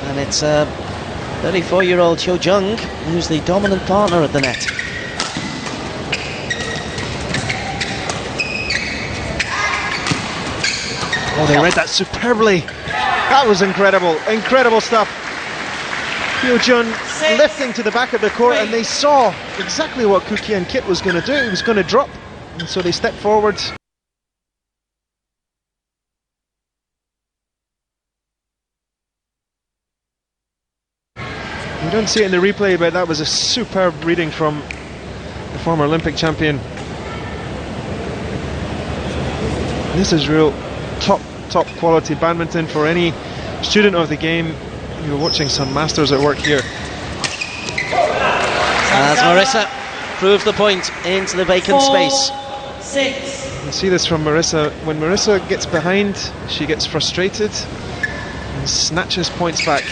and it's 34-year-old Hun Jung who's the dominant partner at the net. Oh, they read that superbly. That was incredible, incredible stuff. Hun Jung lifting to the back of the court, and they saw exactly what Koo Kien Kiat was going to do. He was going to drop, and so they stepped forward. We don't see it in the replay, but that was a superb reading from the former Olympic champion. This is real top quality badminton for any student of the game. You're watching some masters at work here. As Marrisa proved the point into the vacant space. 6. You see this from Marrisa. When Marrisa gets behind, she gets frustrated and snatches points back.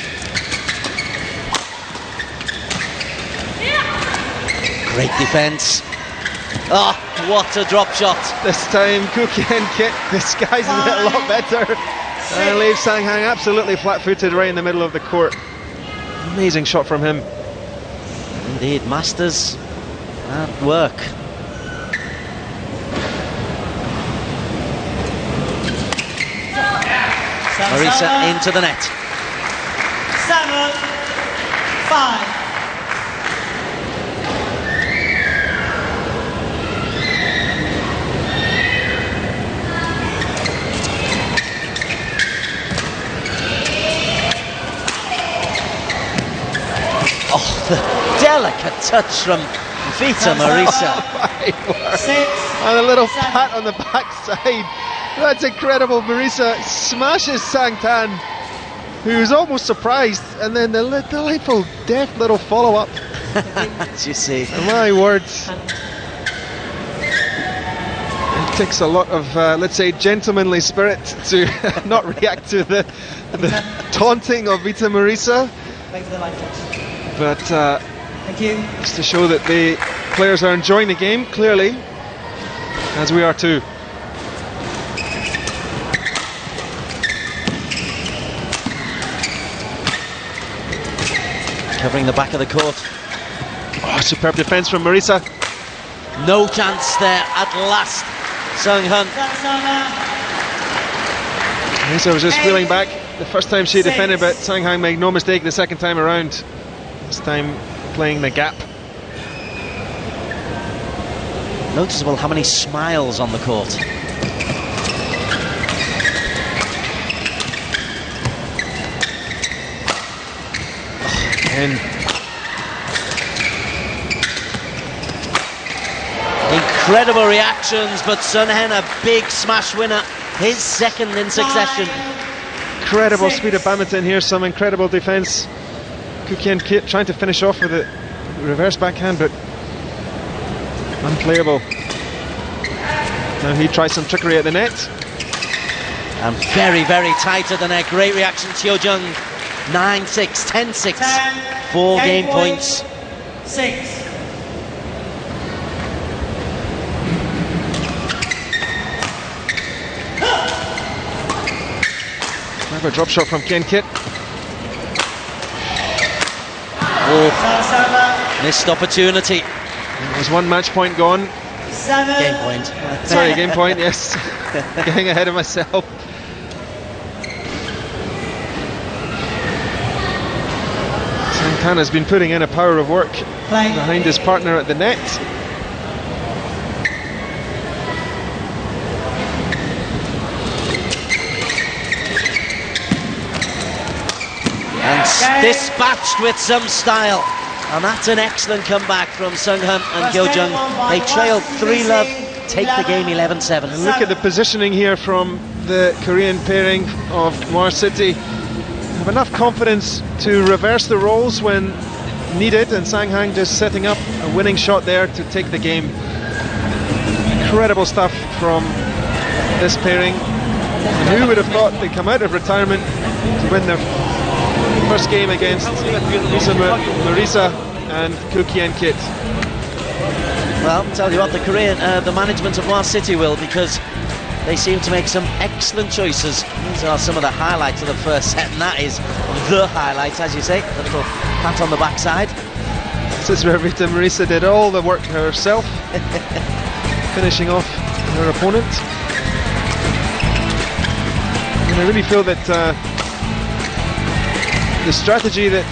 Great defence. Oh, what a drop shot. This time Koo Kien Kiat disguises it a lot better and leaves Sang Hang absolutely flat-footed right in the middle of the court. Amazing shot from him. Indeed, masters at work. Marrisa into the net. 7-5. Oh, the delicate touch from Vita Marrisa. And a little pat on the backside. That's incredible. Marrisa smashes Sang Tan, who's almost surprised, and then the delightful, deft little follow-up. As you see. My words. It takes a lot of, let's say, gentlemanly spirit to not react to the taunting of Vita Marrisa. But Thank you. it's to show that the players are enjoying the game, clearly, as we are too. Covering the back of the court. Oh, superb defence from Marrisa. No chance there at last. Sung Hun. Marrisa was just wheeling back the first time she defended, but Sang Hang made no mistake the second time around. This time playing the gap. Noticeable how many smiles on the court. And incredible reactions, but Sun Hen a big smash winner, his second in succession. incredible speed of badminton here, some incredible defence. Koo Kien Kiat trying to finish off with a reverse backhand, but unplayable. Now he tries some trickery at the net. And very, very tight at the net. Great reaction, Hun Jung. 9-6, 10-6, 4 game points. 6. Another drop shot from Kien Kiat. Oh, missed opportunity. There's one match point gone. Game point. Sorry, game point, yes. Getting ahead of myself. Santana's been putting in a power of work behind his partner at the net. And dispatched with some style. And that's an excellent comeback from Sung Hun and Hun Jung. They trailed 3-love, take the game 11-7. And look at the positioning here from the Korean pairing of Muar City. Have enough confidence to reverse the roles when needed, and Sang Hang just setting up a winning shot there to take the game. Incredible stuff from this pairing. And who would have thought they'd come out of retirement to win their first game against Vita Marrisa and Koo Kien Kiat. Well, tell you what, the management of Muar City will, because they seem to make some excellent choices. These are some of the highlights of the first set, and that is the highlight, as you say, the little pat on the backside. This is where Vita Marrisa did all the work herself, finishing off her opponent. And I really feel that the strategy that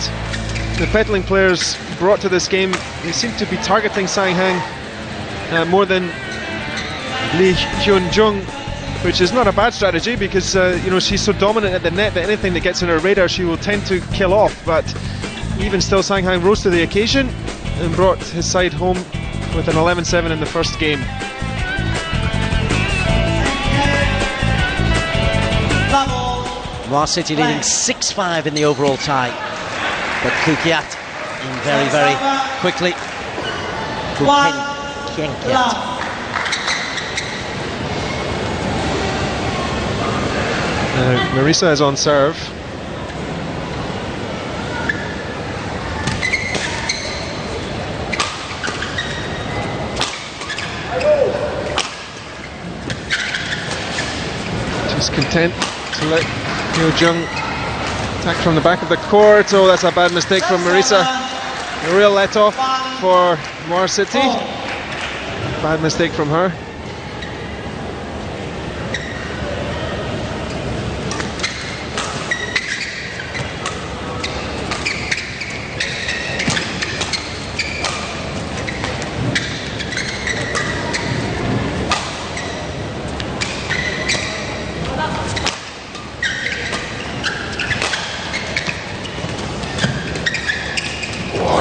the Petaling players brought to this game, they seem to be targeting Sang Hang more than Hun Jung, which is not a bad strategy because you know, she's so dominant at the net that anything that gets in her radar she will tend to kill off. But even still, Sang Hang rose to the occasion and brought his side home with an 11-7 in the first game. Muar City leading 6-5 in the overall tie, but Koo Kiat in very, very quickly. Koo Kien Kiat. Marrisa is on serve. Just content to let Hun Jung attack from the back of the court. Oh, that's a bad mistake from Marrisa. A real let-off for Muar City. Bad mistake from her.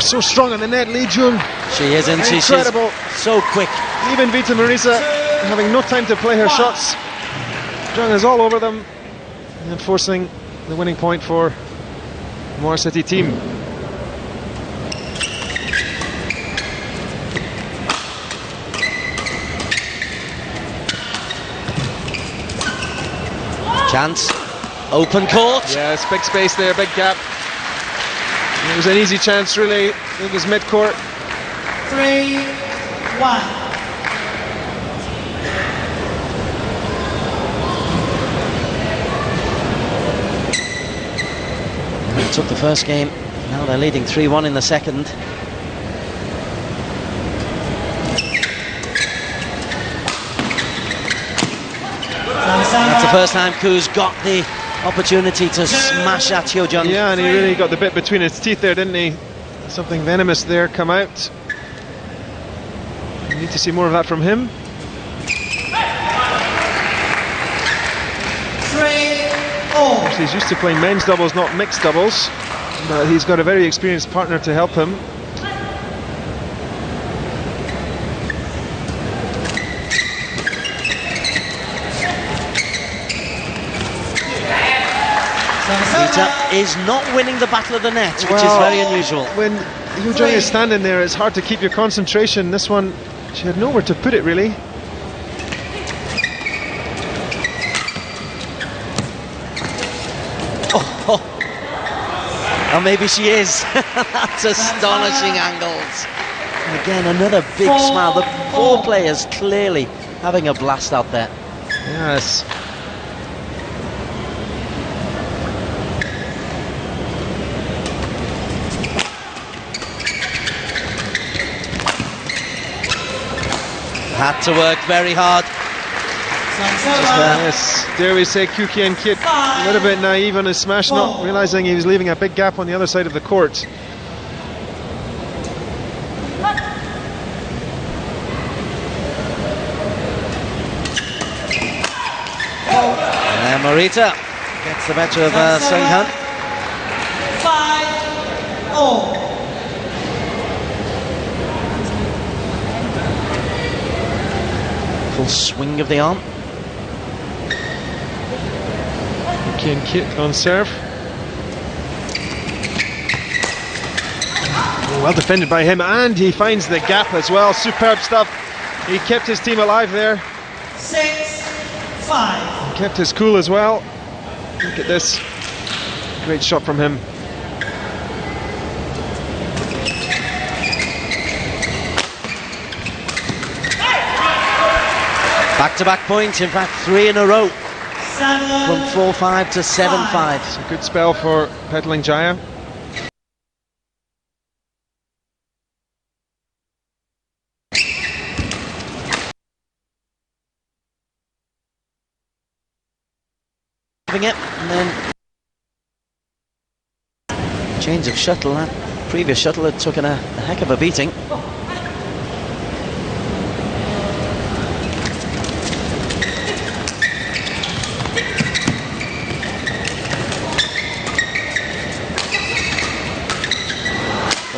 So strong on the net, Lee Jung. She is, and she's incredible. So quick. Even Vita Marrisa having no time to play her shots. Jung is all over them and forcing the winning point for Muar City team. Chance. Open court. Yes, big space there, big gap. It was an easy chance, really. I think it's mid-court. 3-1. They took the first game. Now they're leading 3-1 in the second. That's the first time Koo's got the opportunity to smash at Hun Jung. Yeah, and he really got the bit between his teeth there, didn't he? Something venomous there come out. We need to see more of that from him. 3-4. He's used to playing men's doubles, not mixed doubles, but he's got a very experienced partner to help him. Vita is not winning the battle of the net, which is very unusual. When Hun Jung is standing there, it's hard to keep your concentration. This one, she had nowhere to put it, really. Oh, maybe she is. That's astonishing angles. And again, another big smile. The four players clearly having a blast out there. Yes. Had to work very hard. Yes, dare we say Koo Kien Kiat a little bit naive on his smash, not realising he was leaving a big gap on the other side of the court. And Marrisa gets the better of Sang Hang. 5-0. Full swing of the arm. Kien Kiat on serve. Well defended by him, and he finds the gap as well. Superb stuff. He kept his team alive there. 6-5. He kept his cool as well. Look at this. Great shot from him. Back-to-back points, in fact 3 in a row. from 4-5 to 7-5. It's a good spell for Petaling Jaya. It, and then change of shuttle. That previous shuttle had taken a heck of a beating.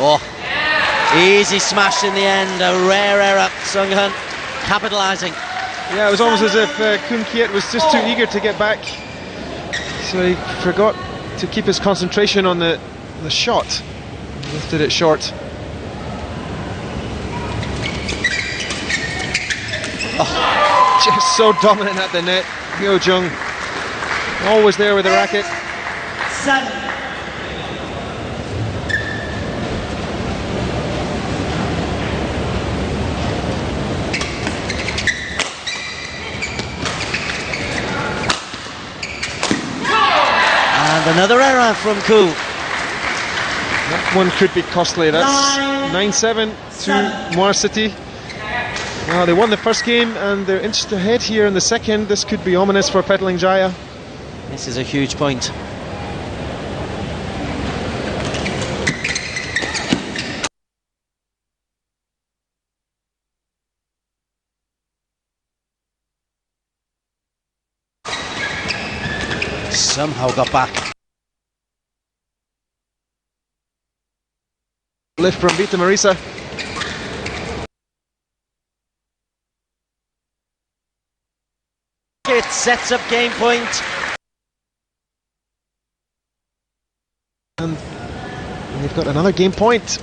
Oh, easy smash in the end, a rare error. Sung Hun capitalising. Yeah, it was almost as if Koo Kiat was just too eager to get back, so he forgot to keep his concentration on the shot. Lifted it short. Oh, just so dominant at the net. Hun Jung always there with the racket. 7. Another error from Koo. That one could be costly. That's 9-7 to Muar City. They won the first game and they're inched ahead here in the second. This could be ominous for Petaling Jaya. This is a huge point. Somehow got back. Lift from Vita Marrisa. It sets up game point. And they've got another game point.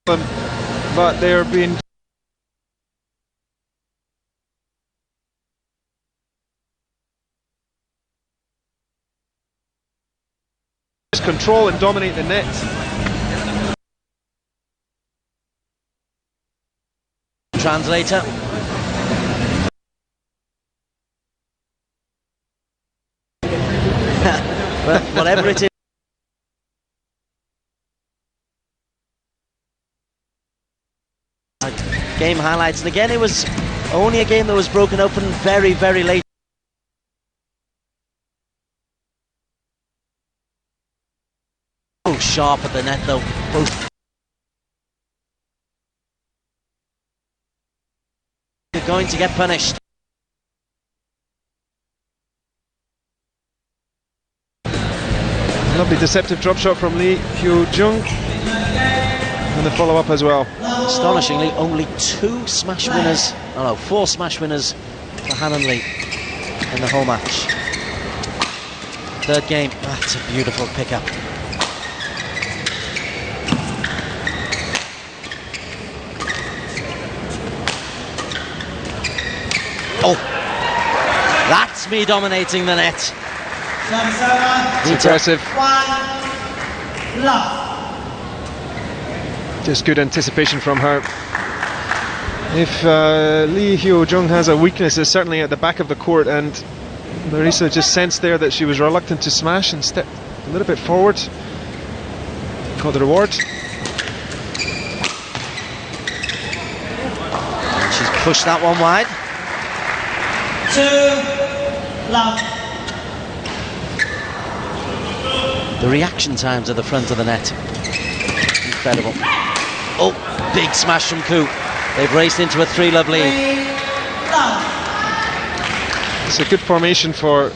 But they're being control and dominate the net. Translator. Well, whatever it is. Game highlights, and again it was only a game that was broken open very, very late. Oh, sharp at the net though. Both. They're going to get punished. Lovely deceptive drop shot from Hun Jung. And the follow-up as well. Astonishingly, only 2 smash winners, 4 smash winners for Han and Lee in the whole match. Third game, that's a beautiful pickup. Oh, that's me dominating the net. It's impressive. 1 love. Just good anticipation from her. If Hun Jung has a weakness, it's certainly at the back of the court, and Marrisa just sensed there that she was reluctant to smash and stepped a little bit forward. Got the reward. And she's pushed that one wide. 2 love. The reaction times at the front of the net, incredible. Oh, big smash from Koo. They've raced into a 3-love lead. 3 love. It's a good formation for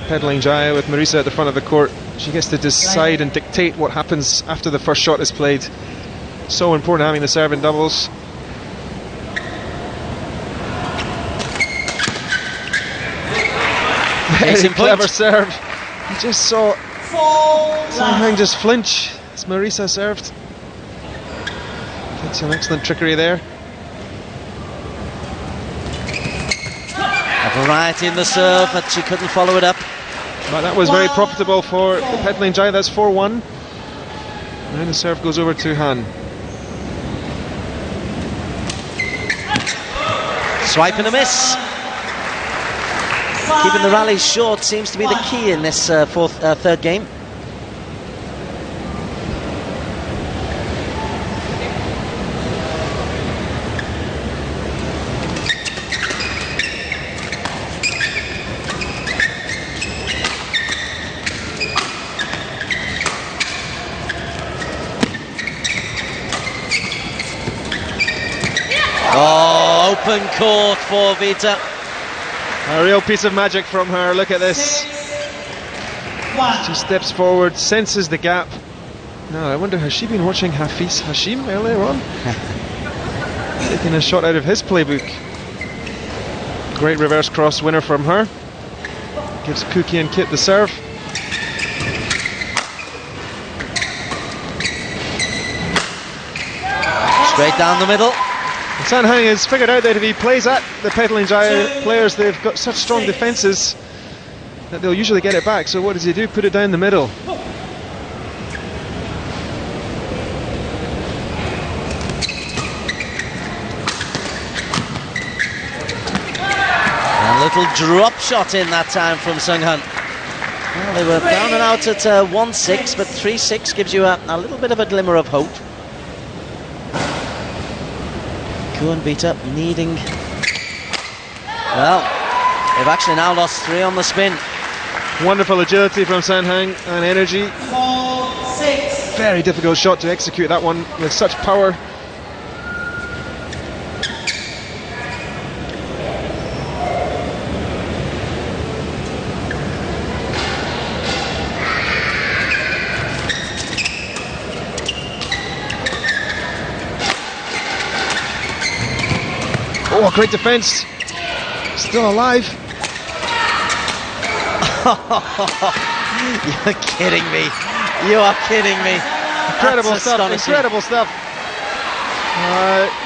Petaling Jaya with Marrisa at the front of the court. She gets to decide and dictate what happens after the first shot is played. So important having the serve in doubles. Very clever serve. You just saw Sang Hang just flinch as Marrisa served. That's some excellent trickery there. A variety in the serve, but she couldn't follow it up. But that was very profitable for Petaling Jaya. That's 4-1. Now the serve goes over to Han. Swipe and a miss. Keeping the rallies short seems to be the key in this third game. Oh, open court for Vita. A real piece of magic from her. Look at this. She steps forward, senses the gap. Now I wonder, has she been watching Hafiz Hashim earlier on? Taking a shot out of his playbook. Great reverse cross winner from her. Gives Koo Kien Kiat the serve. Straight down the middle. Sang Hang has figured out that if he plays at the Petaling Jaya players, they've got such strong defences that they'll usually get it back. So what does he do? Put it down the middle. A little drop shot in that time from Sung Hun. Well, they were down and out at 1-6, but 3-6 gives you a little bit of a glimmer of hope. Koo and Vita needing... Well, they've actually now lost 3 on the spin. Wonderful agility from Sang Hang and energy. Very difficult shot to execute that one with such power. Oh, great defense. Still alive. You're kidding me. You are kidding me. Incredible stuff. Incredible stuff.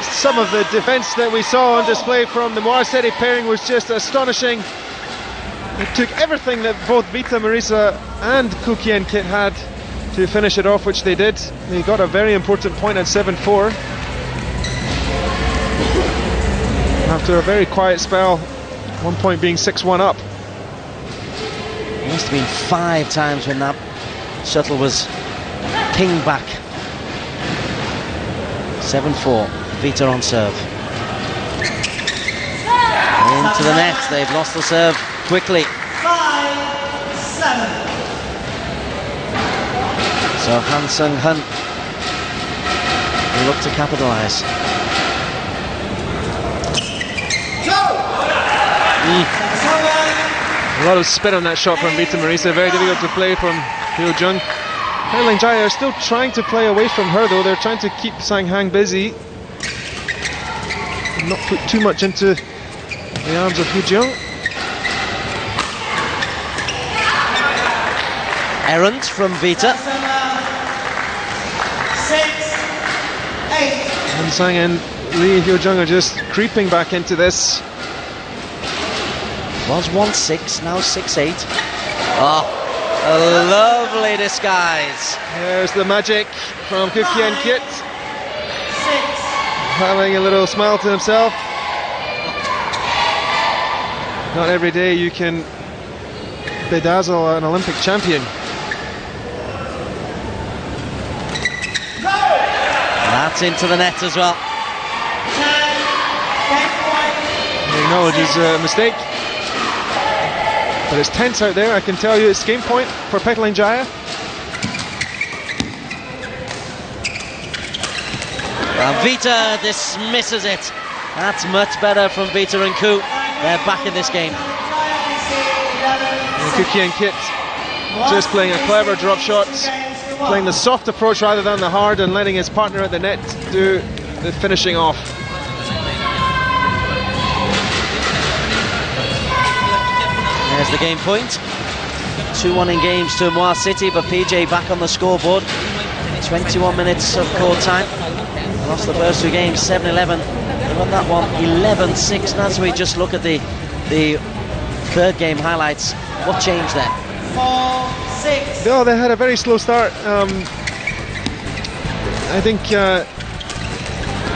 Some of the defense that we saw on display from the Muar City pairing was just astonishing. It took everything that both Vita Marrisa and Koo Kien Kiat had to finish it off, which they did. They got a very important point at 7-4. After a very quiet spell, one point being 6-1 up. It must have been 5 times when that shuttle was pinged back. 7-4, Vita on serve. Into the net, they've lost the serve quickly. 5-7. So Han Sung Hun will look to capitalise. A lot of spin on that shot from Vita Marrisa. Very difficult to play from Hun Jung. Petaling Jaya are still trying to play away from her though. They're trying to keep Sang Hang busy and not put too much into the arms of Hun Jung. Errant from Vita. 6-8. Han Sang and Lee Hun Jung are just creeping back into this. Was 1-6, now 6-8. Oh, a lovely disguise. There's the magic from Koo Kien Kiat. 6. Having a little smile to himself. Not every day you can bedazzle an Olympic champion. That's into the net as well. 10 He acknowledges a mistake. But it's tense out there, I can tell you. It's game point for Petaling Jaya. And Vita dismisses it. That's much better from Vita and Koo. They're back in this game. And Koo Kien Kiat just playing a clever drop shot, playing the soft approach rather than the hard, and letting his partner at the net do the finishing off. There's the game point. 2-1 in games to Muar City, but PJ back on the scoreboard. 21 minutes of court time. Lost the first two games, 7-11. They won that one 11-6. And as we just look at the third game highlights, what changed there? 4-6. No, they had a very slow start. I think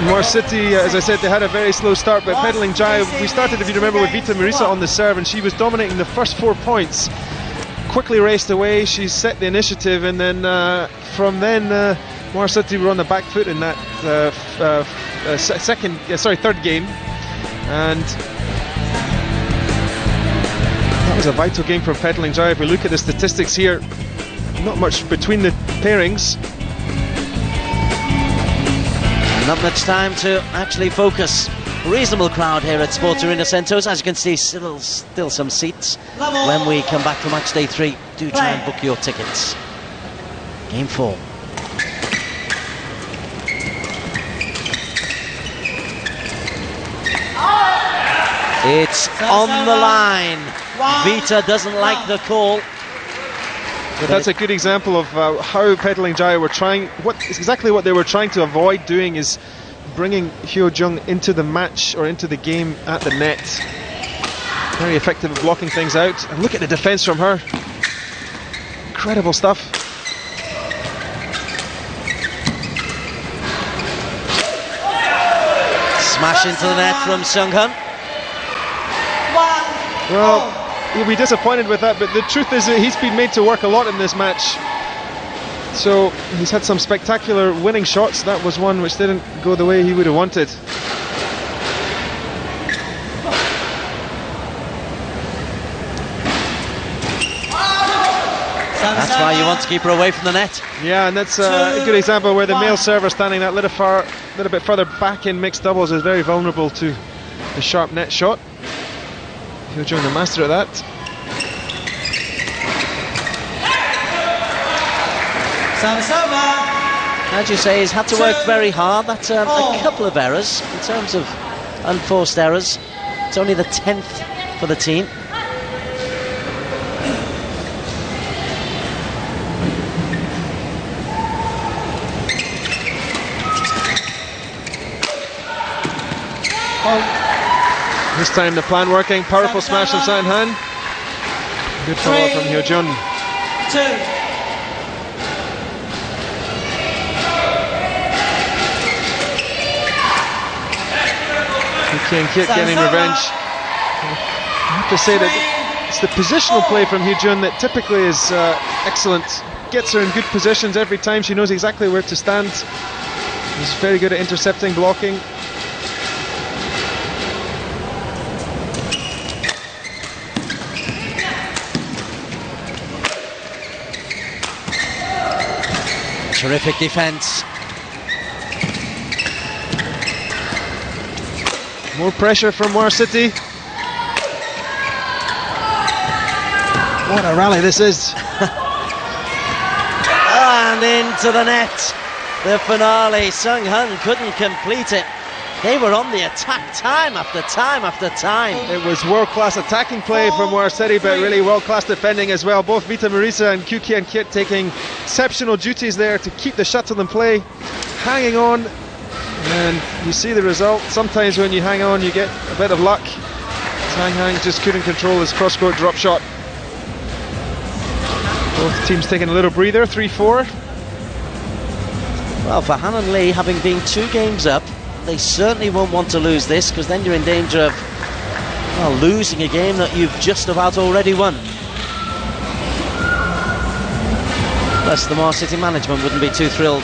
Muar City, as I said, they had a very slow start, but Petaling Jaya, we started, if you remember, with Vita Marrisa on the serve, and she was dominating the first 4 points. Quickly raced away, she set the initiative, and then from then Muar City were on the back foot in that third game, and that was a vital game for Petaling Jaya. If we look at the statistics here, not much between the pairings. Not much time to actually focus. Reasonable crowd here at Sports Arena Sentos. As you can see, still some seats. When we come back for match day 3, do try and book your tickets. Game 4. It's on the line. Vita doesn't like the call. But that's a good example of how Petaling Jaya were trying, exactly what they were trying to avoid doing is bringing Hun Jung into the match or into the game at the net. Very effective at blocking things out. And look at the defence from her. Incredible stuff. Smash into the net from Sung Hun. Well, he'll be disappointed with that, but the truth is that he's been made to work a lot in this match. So he's had some spectacular winning shots. That was one which didn't go the way he would have wanted. That's why you want to keep her away from the net. Yeah, and that's a good example where the male server standing that little bit further back in mixed doubles is very vulnerable to the sharp net shot. Hun Jung, the master of that. Service over. As you say, he's had to work very hard. That's a couple of errors in terms of unforced errors. It's only the 10th for the team. This time the plan working. Powerful smash of Sang Han. Good follow from Hun Jung. 2. Kien Kiat getting revenge. I have to say that it's the positional play from Hun Jung that typically is excellent. Gets her in good positions every time. She knows exactly where to stand. She's very good at intercepting, blocking. Terrific defence. More pressure from Muar City. What a rally this is. And into the net. The finale. Sung Han couldn't complete it. They were on the attack time after time after time. It was world-class attacking play from Muar City, but really world-class defending as well. Both Vita Marrisa and Koo Kien Kiat taking exceptional duties there to keep the shuttle in play, hanging on, and you see the result. Sometimes when you hang on you get a bit of luck. Sang Han just couldn't control his cross-court drop shot. Both teams taking a little breather, 3-4. Well, for Han and Lee, having been 2 games up, they certainly won't want to lose this, because then you're in danger of, well, losing a game that you've just about already won. Plus the Muar City management wouldn't be too thrilled.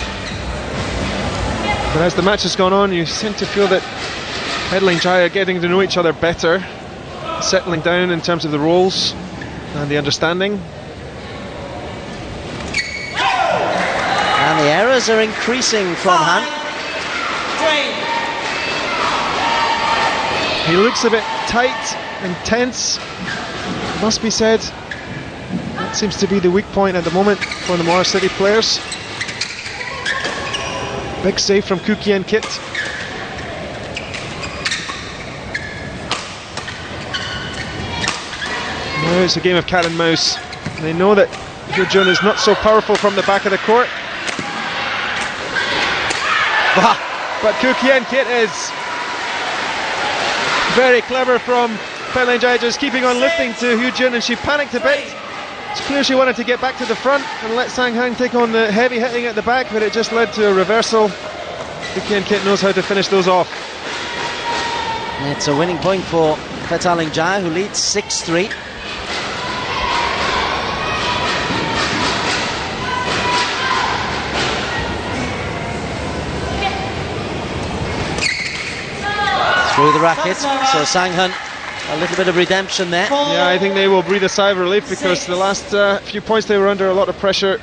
But as the match has gone on, you seem to feel that Petaling Jaya are getting to know each other better, settling down in terms of the roles and the understanding. And the errors are increasing from Han. 3. He looks a bit tight and tense, must be said. That seems to be the weak point at the moment for the Muar City players. Big save from Koo Kien Kiat. It's a game of cat and mouse. They know that Hun Jung is not so powerful from the back of the court. But Koo Kien Kiat is very clever from Petaling Jaya, just keeping on lifting to Hun Jung, and she panicked a bit. It's clear she wanted to get back to the front and let Sang Hang take on the heavy hitting at the back, but it just led to a reversal. Koo Kien Kiat knows how to finish those off. It's a winning point for Petaling Jaya, who leads 6-3. Through the racket, so Sang Hun, a little bit of redemption there. Yeah, I think they will breathe a sigh of relief, because the last few points they were under a lot of pressure.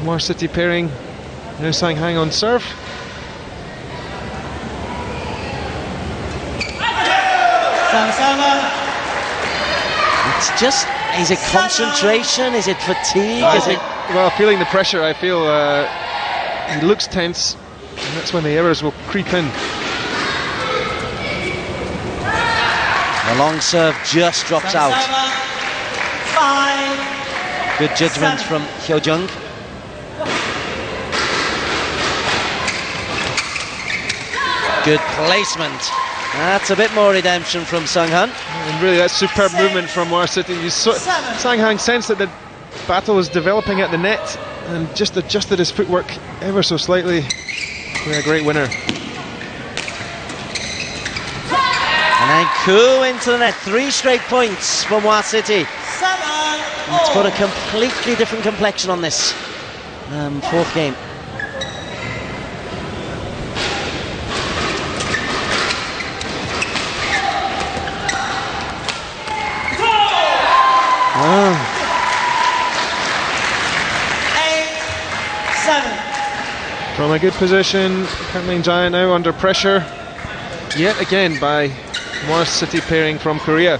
Muar City pairing, now Sang Hang on serve. It's just, is it concentration, is it fatigue, well, feeling the pressure, I feel he looks tense, and that's when the errors will creep in. The long serve just drops out. Good judgment from Hun Jung. Good placement. That's a bit more redemption from Sang Hun. And really, that's superb movement from Muar City. Sang Hang sensed that the battle was developing at the net and just adjusted his footwork ever so slightly. A great winner. And then Koo into the net. 3 straight points for Muar City. It's put a completely different complexion on this fourth game. From a good position, Petaling Jaya now under pressure yet again by Muar City pairing from Korea.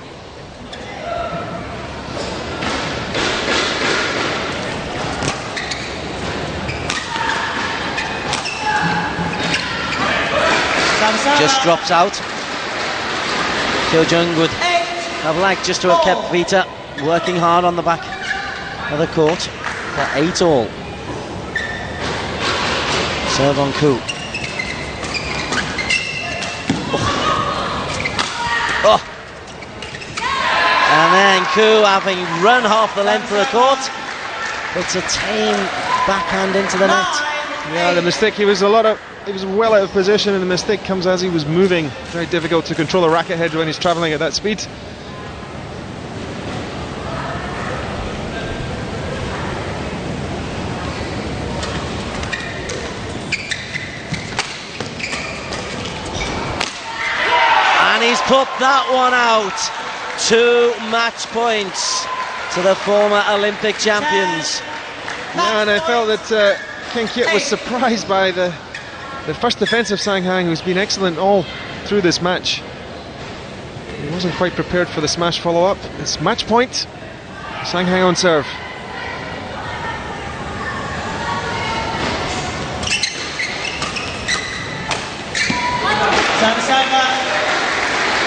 Just drops out. Hun Jung would have liked just to have kept Vita working hard on the back of the court for 8-all. Serve on Koo. Oh. And then Koo, having run half the length of the court, puts a tame backhand into the net. Yeah, the mistake, he was well out of position, and the mistake comes as he was moving. Very difficult to control a racket head when he's travelling at that speed. He's put that one out. 2 match points to the former Olympic champions. Yeah, and I felt that Kien Kiat was surprised by the first defence of Sang Hang, who's been excellent all through this match. He wasn't quite prepared for the smash follow-up. It's match point. Sang Hang on serve.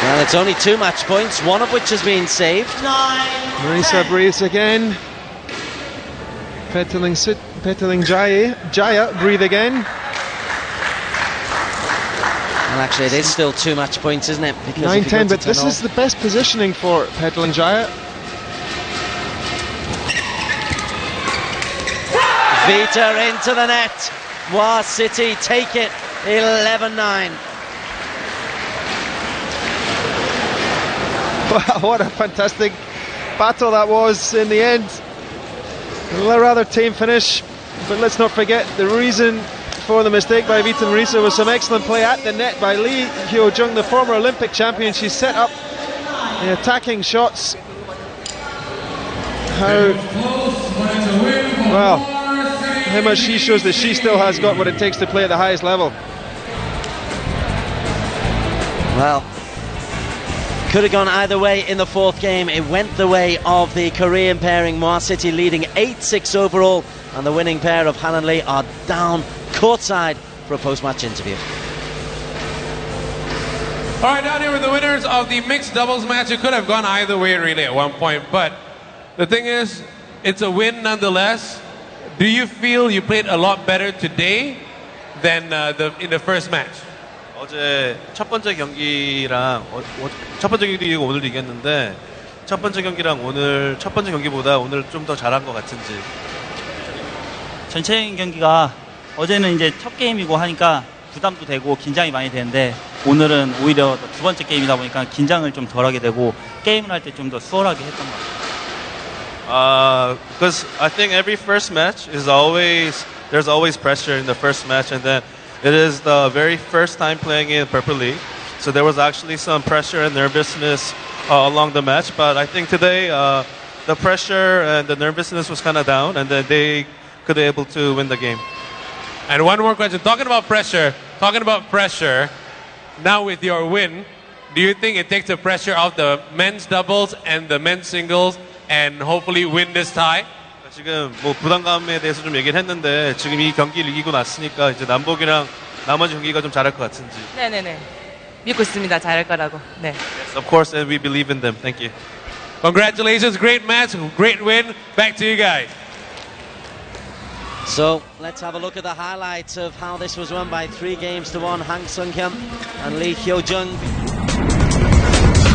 Well, it's only 2 match points, one of which has been saved. Marrisa breathes again. Petaling Jaya breathe again. Well, actually, it is still 2 match points, isn't it? 9-10, but this is the best positioning for Petaling Jaya. Vita into the net. Muar City take it 11-9. Wow, what a fantastic battle that was in the end. A rather tame finish, but let's not forget the reason for the mistake by Vita Marrisa was some excellent play at the net by Hun Jung, the former Olympic champion. She set up the attacking shots. How much she shows that she still has got what it takes to play at the highest level. Well, could have gone either way in the fourth game. It went the way of the Korean pairing, Muar City leading 8-6 overall, and the winning pair of Han and Lee are down courtside for a post-match interview. All right, down here with the winners of the mixed doubles match. It could have gone either way really at one point, but the thing is, it's a win nonetheless. Do you feel you played a lot better today than in the first match? 어제 첫 번째 경기랑 첫 번째 경기도 이기고 오늘도 이겼는데 첫 번째 경기랑 오늘 첫 번째 경기보다 오늘 좀 더 잘한 것 같은지. 전체적인 경기가 어제는 이제 첫 게임이고 하니까 부담도 되고 긴장이 많이 되는데 오늘은 오히려 두 번째 게임이다 보니까 긴장을 좀 덜하게 되고 게임을 할 때 좀 더 수월하게 했던 것 같아요. Because I think every first match is there's always pressure in the first match, and then it is the very first time playing in Purple League, so there was actually some pressure and nervousness along the match. But I think today the pressure and the nervousness was kind of down, and then they could be able to win the game. And one more question. Talking about pressure, now with your win, do you think it takes the pressure off the men's doubles and the men's singles and hopefully win this tie? 지금 뭐 부담감에 대해서 좀 얘기를 했는데 지금 이 경기를 이기고 났으니까 이제 남복이랑 나머지 경기가 좀 잘할 것 같은지. 네네네. 믿고 있습니다. 잘할 거라고. 네. Yes, of course, and we believe in them. Thank you. Congratulations, great match, great win. Back to you guys. So let's have a look at the highlights of how this was won by 3 games to 1. Han Sung-hyun and Lee Hyo-jung.